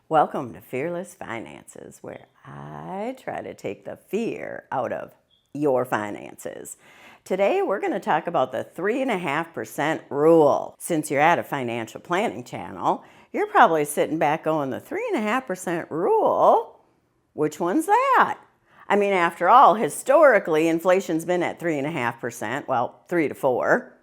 Welcome to Fearless Finances, where I try to take the fear out of your finances. Today, we're going to talk about the 3.5% rule. Since you're at a financial planning channel, you're probably sitting back going, the 3.5% rule? Which one's that? I mean, after all, historically, inflation's been at 3.5%, well, 3 to 4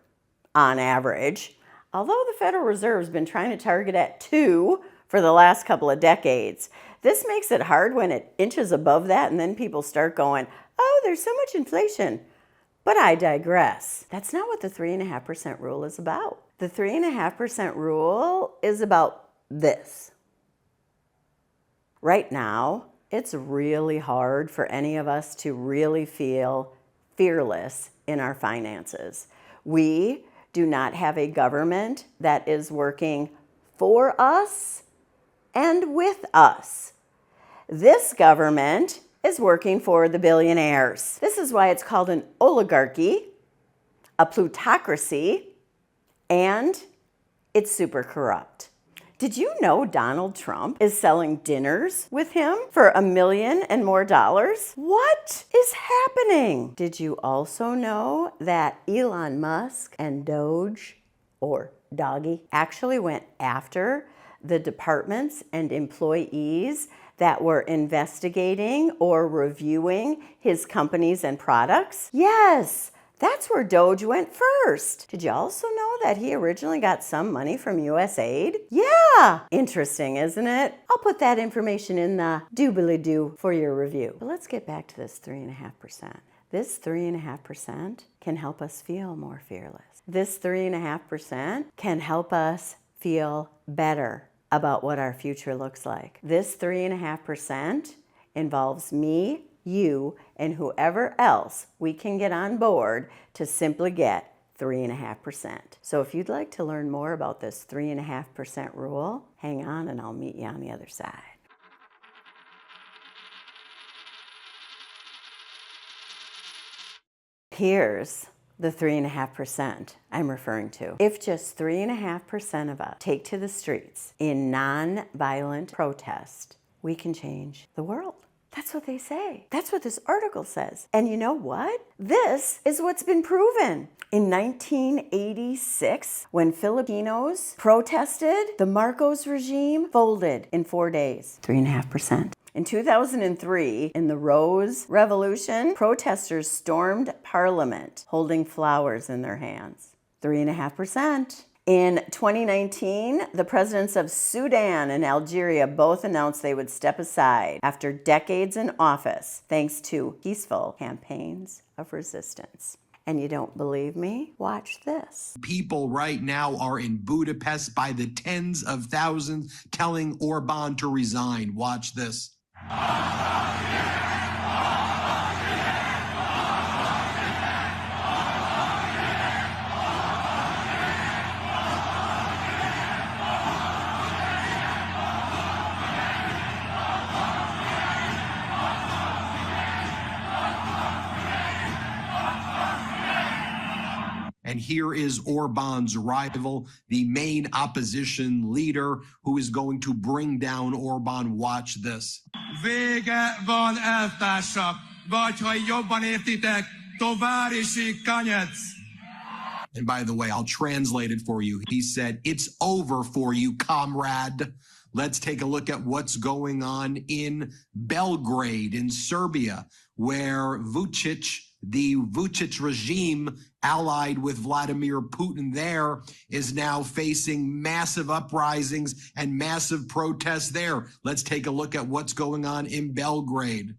on average, although the Federal Reserve's been trying to target at 2 for the last couple of decades. This makes it hard when it inches above that and then people start going, oh, there's so much inflation. But I digress. That's not what the 3.5% rule is about. The 3.5% rule is about this. Right now, it's really hard for any of us to really feel fearless in our finances. We do not have a government that is working for us and with us. This government is working for the billionaires. This is why it's called an oligarchy, a plutocracy, and it's super corrupt. Did you know Donald Trump is selling dinners with him for $1 million and more? What is happening? Did you also know that Elon Musk and Doge, or Doggy, actually went after the departments and employees that were investigating or reviewing his companies and products? Yes, that's where Doge went first. Did you also know that he originally got some money from USAID? Yeah, interesting, isn't it? I'll put that information in the doobly-doo for your review. But let's get back to this 3.5%. This 3.5% can help us feel more fearless. This 3.5% can help us feel better about what our future looks like. This 3.5% involves me, you, and whoever else we can get on board to simply get 3.5%. So if you'd like to learn more about this 3.5% rule, hang on and I'll meet you on the other side. Here's the 3.5% I'm referring to. If just 3.5% of us take to the streets in non-violent protest, we can change the world. That's what they say. That's what this article says. And you know what? This is what's been proven. In 1986, when Filipinos protested, the Marcos regime folded in 4 days. 3.5%. In 2003, in the Rose Revolution, protesters stormed Parliament holding flowers in their hands. 3.5%. In 2019, the presidents of Sudan and Algeria both announced they would step aside after decades in office, thanks to peaceful campaigns of resistance. And you don't believe me? Watch this. People right now are in Budapest by the tens of thousands telling Orban to resign. Watch this. And here is Orban's rival, the main opposition leader, who is going to bring down Orban. Watch this. Vége van, eltársak, vagy ha jobban értitek, továrisi kanyec. And by the way, I'll translate it for you. He said, it's over for you, comrade. Let's take a look at what's going on in Belgrade, in Serbia, where the Vučić regime, allied with Vladimir Putin there, is now facing massive uprisings and massive protests there. Let's take a look at what's going on in Belgrade.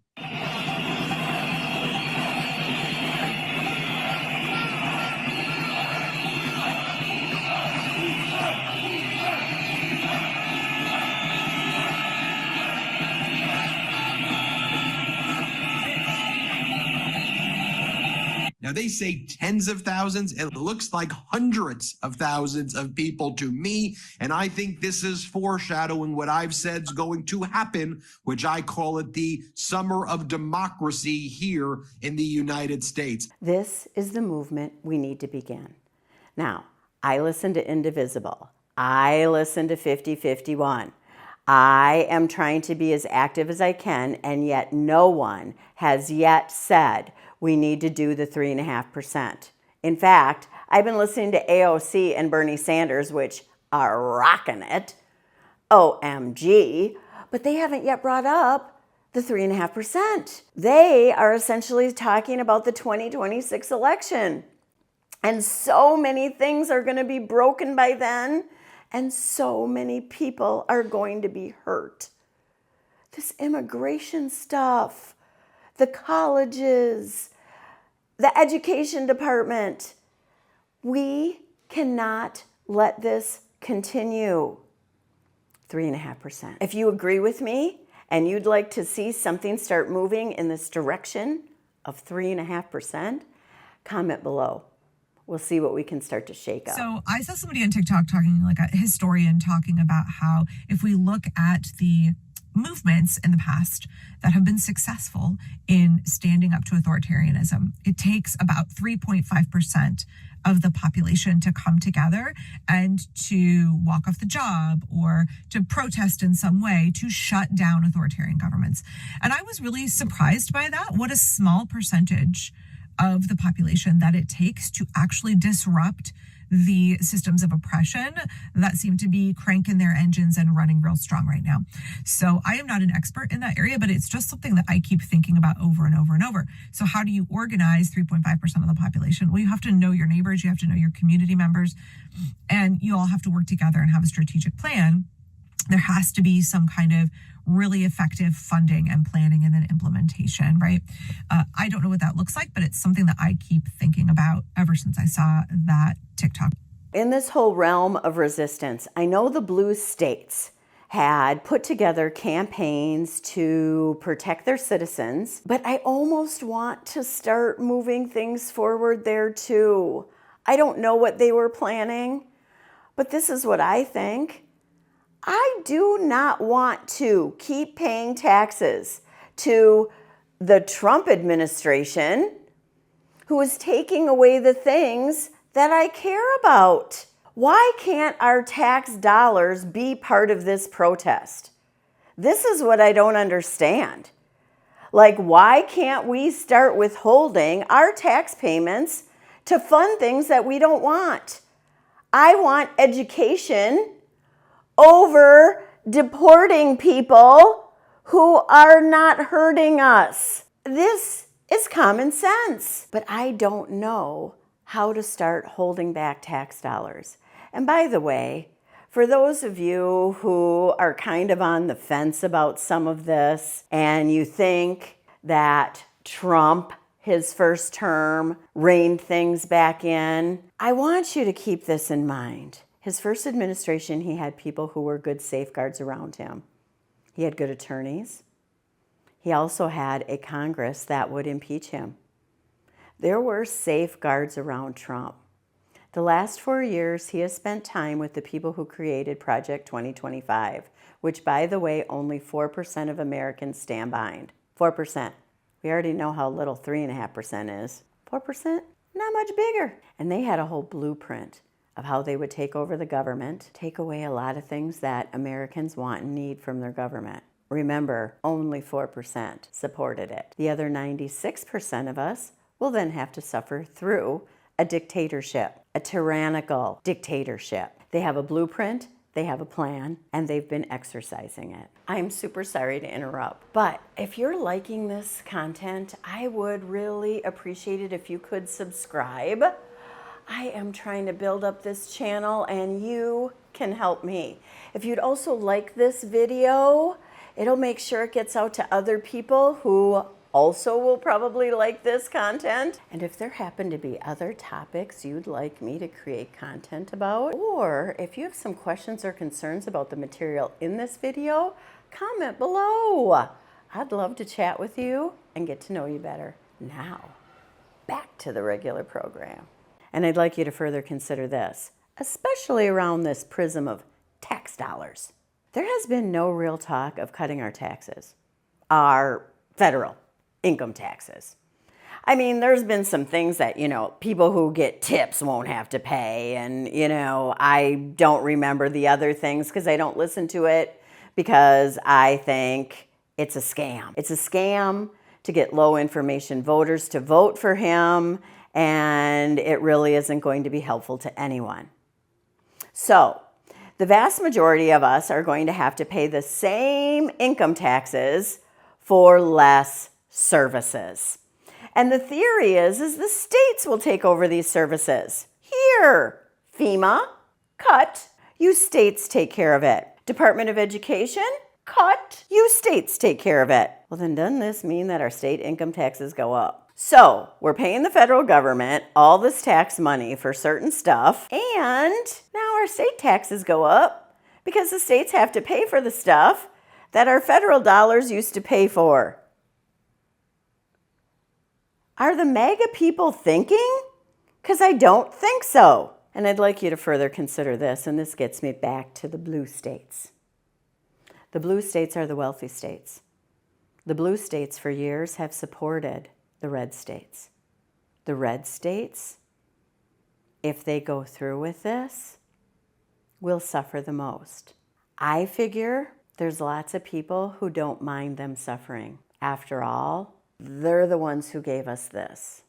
Now, they say tens of thousands. It looks like hundreds of thousands of people to me. And I think this is foreshadowing what I've said is going to happen, which I call it the summer of democracy here in the United States. This is the movement we need to begin. Now, I listen to Indivisible. I listen to 5051. I am trying to be as active as I can, and yet no one has yet said we need to do the 3.5%. In fact, I've been listening to AOC and Bernie Sanders, which are rocking it, OMG, but they haven't yet brought up the 3.5%. They are essentially talking about the 2026 election. And so many things are going to be broken by then, and so many people are going to be hurt. This immigration stuff, the colleges, the education department, we cannot let this continue. 3.5%. If you agree with me and you'd like to see something start moving in this direction of 3.5%, comment below. We'll see what we can start to shake up. So I saw somebody on TikTok talking, like a historian talking about how if we look at the movements in the past that have been successful in standing up to authoritarianism, it takes about 3.5% of the population to come together and to walk off the job or to protest in some way to shut down authoritarian governments. And I was really surprised by that. What a small percentage of the population that it takes to actually disrupt the systems of oppression that seem to be cranking their engines and running real strong right now. So I am not an expert in that area, but it's just something that I keep thinking about over and over and over. So how do you organize 3.5% of the population? Well, you have to know your neighbors, you have to know your community members, and you all have to work together and have a strategic plan. There has to be some kind of really effective funding and planning and then implementation, right? I don't know what that looks like, but it's something that I keep thinking about ever since I saw that TikTok. In this whole realm of resistance, I know the blue states had put together campaigns to protect their citizens, but I almost want to start moving things forward there too. I don't know what they were planning, but this is what I think. I do not want to keep paying taxes to the Trump administration, who is taking away the things that I care about. Why can't our tax dollars be part of this protest? This is what I don't understand. Like, why can't we start withholding our tax payments to fund things that we don't want? I want education over deporting people who are not hurting us. This is common sense, but I don't know how to start holding back tax dollars. And by the way, for those of you who are kind of on the fence about some of this and you think that Trump, his first term, reined things back in, I want you to keep this in mind. His first administration, he had people who were good safeguards around him. He had good attorneys. He also had a Congress that would impeach him. There were safeguards around Trump. The last 4 years, he has spent time with the people who created Project 2025, which, by the way, only 4% of Americans stand behind. 4%. We already know how little 3.5% is. 4%? Not much bigger. And they had a whole blueprint of how they would take over the government, take away a lot of things that Americans want and need from their government. Remember, only 4% supported it. The other 96% of us will then have to suffer through a dictatorship, a tyrannical dictatorship. They have a blueprint, they have a plan, and they've been exercising it. I'm super sorry to interrupt, but if you're liking this content, I would really appreciate it if you could subscribe. I am trying to build up this channel and you can help me. If you'd also like this video, it'll make sure it gets out to other people who also will probably like this content. And if there happen to be other topics you'd like me to create content about, or if you have some questions or concerns about the material in this video, comment below. I'd love to chat with you and get to know you better. Now, back to the regular program. And I'd like you to further consider this, especially around this prism of tax dollars. There has been no real talk of cutting our taxes, our federal income taxes. I mean, there's been some things that, people who get tips won't have to pay. And, I don't remember the other things because I don't listen to it. because I think it's a scam. It's a scam to get low information voters to vote for him, and it really isn't going to be helpful to anyone. So, the vast majority of us are going to have to pay the same income taxes for less services. And the theory is the states will take over these services. Here, FEMA, cut. You states take care of it. Department of Education, cut. You states take care of it. Well, then doesn't this mean that our state income taxes go up? So we're paying the federal government all this tax money for certain stuff, and now our state taxes go up because the states have to pay for the stuff that our federal dollars used to pay for. Are the MAGA people thinking? Because I don't think so. And I'd like you to further consider this, and this gets me back to the blue states. The blue states are the wealthy states. The blue states for years have supported the red states. The red states, if they go through with this, will suffer the most. I figure there's lots of people who don't mind them suffering. After all, they're the ones who gave us this.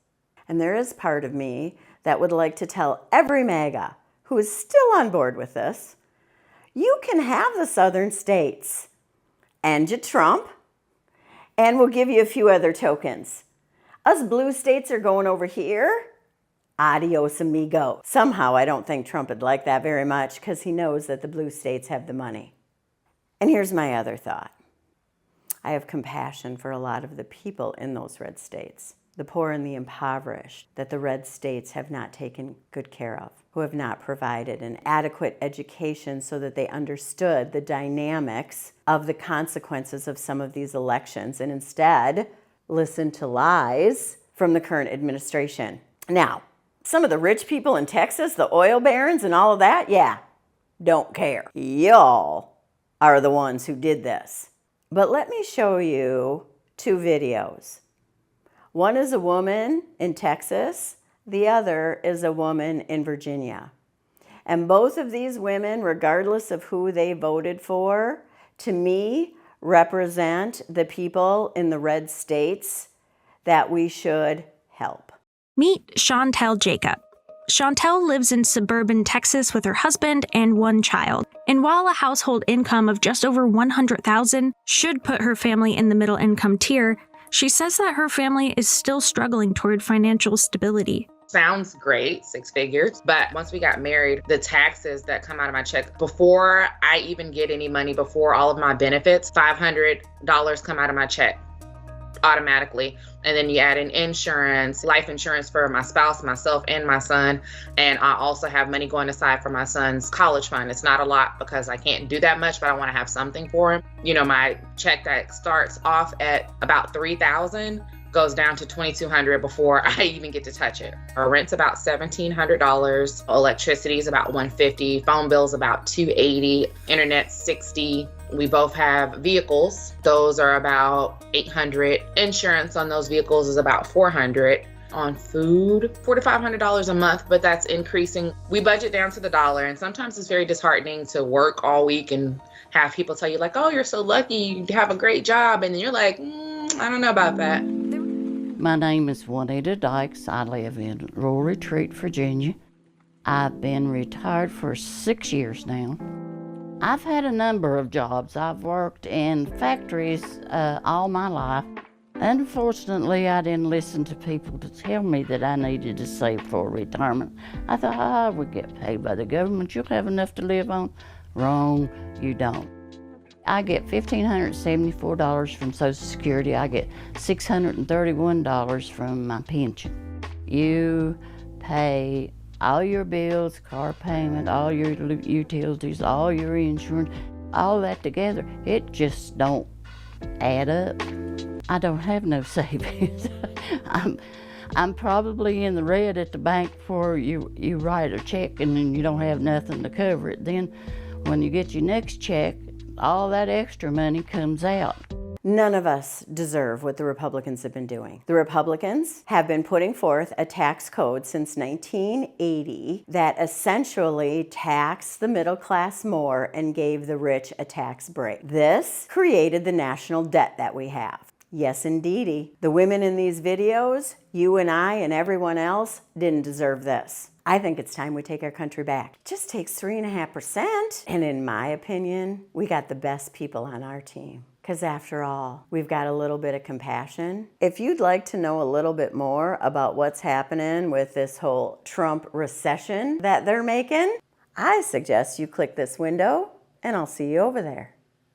And there is part of me that would like to tell every MAGA who is still on board with this, you can have the southern states, and you Trump, and we'll give you a few other tokens. Us blue states are going over here. Adios, amigo. Somehow I don't think Trump would like that very much because he knows that the blue states have the money. And here's my other thought. I have compassion for a lot of the people in those red states, the poor and the impoverished, that the red states have not taken good care of, who have not provided an adequate education so that they understood the dynamics of the consequences of some of these elections, and instead listen to lies from the current administration. Now, some of the rich people in Texas, the oil barons and all of that, yeah, don't care. Y'all are the ones who did this. But let me show you two videos. One is a woman in Texas, the other is a woman in Virginia. And both of these women, regardless of who they voted for, to me, represent the people in the red states that we should help. Meet Chantel Jacob. Chantel lives in suburban Texas with her husband and one child. And while a household income of just over $100,000 should put her family in the middle income tier, she says that her family is still struggling toward financial stability. Sounds great, 6 figures, but once we got married, the taxes that come out of my check, before I even get any money, before all of my benefits, $500 come out of my check automatically. And then you add in insurance, life insurance for my spouse, myself, and my son. And I also have money going aside for my son's college fund. It's not a lot because I can't do that much, but I want to have something for him. You know, my check that starts off at about $3,000 goes down to $2,200 before I even get to touch it. Our rent's about $1,700. Electricity is about $150. Phone bill's about $280. Internet $60. We both have vehicles. Those are about $800. Insurance on those vehicles is about $400. On food, $400 to $500 a month, but that's increasing. We budget down to the dollar, and sometimes it's very disheartening to work all week and have people tell you like, oh, you're so lucky, you have a great job, and then you're like, I don't know about that. My name is Juanita Dykes. I live in Rural Retreat, Virginia. I've been retired for 6 years now. I've had a number of jobs. I've worked in factories all my life. Unfortunately, I didn't listen to people to tell me that I needed to save for retirement. I thought, I would get paid by the government. You'll have enough to live on. Wrong, you don't. I get $1,574 from Social Security. I get $631 from my pension. You pay all your bills, car payment, all your utilities, all your insurance, all that together. It just don't add up. I don't have no savings. I'm probably in the red at the bank before you write a check and then you don't have nothing to cover it. Then when you get your next check, all that extra money comes out. None of us deserve what the Republicans have been doing. The Republicans have been putting forth a tax code since 1980 that essentially taxed the middle class more and gave the rich a tax break. This created the national debt that we have. Yes, indeedy. The women in these videos, you and I and everyone else, didn't deserve this. I think it's time we take our country back. It just takes 3.5%. And in my opinion, we got the best people on our team. Because after all, we've got a little bit of compassion. If you'd like to know a little bit more about what's happening with this whole Trump recession that they're making, I suggest you click this window and I'll see you over there.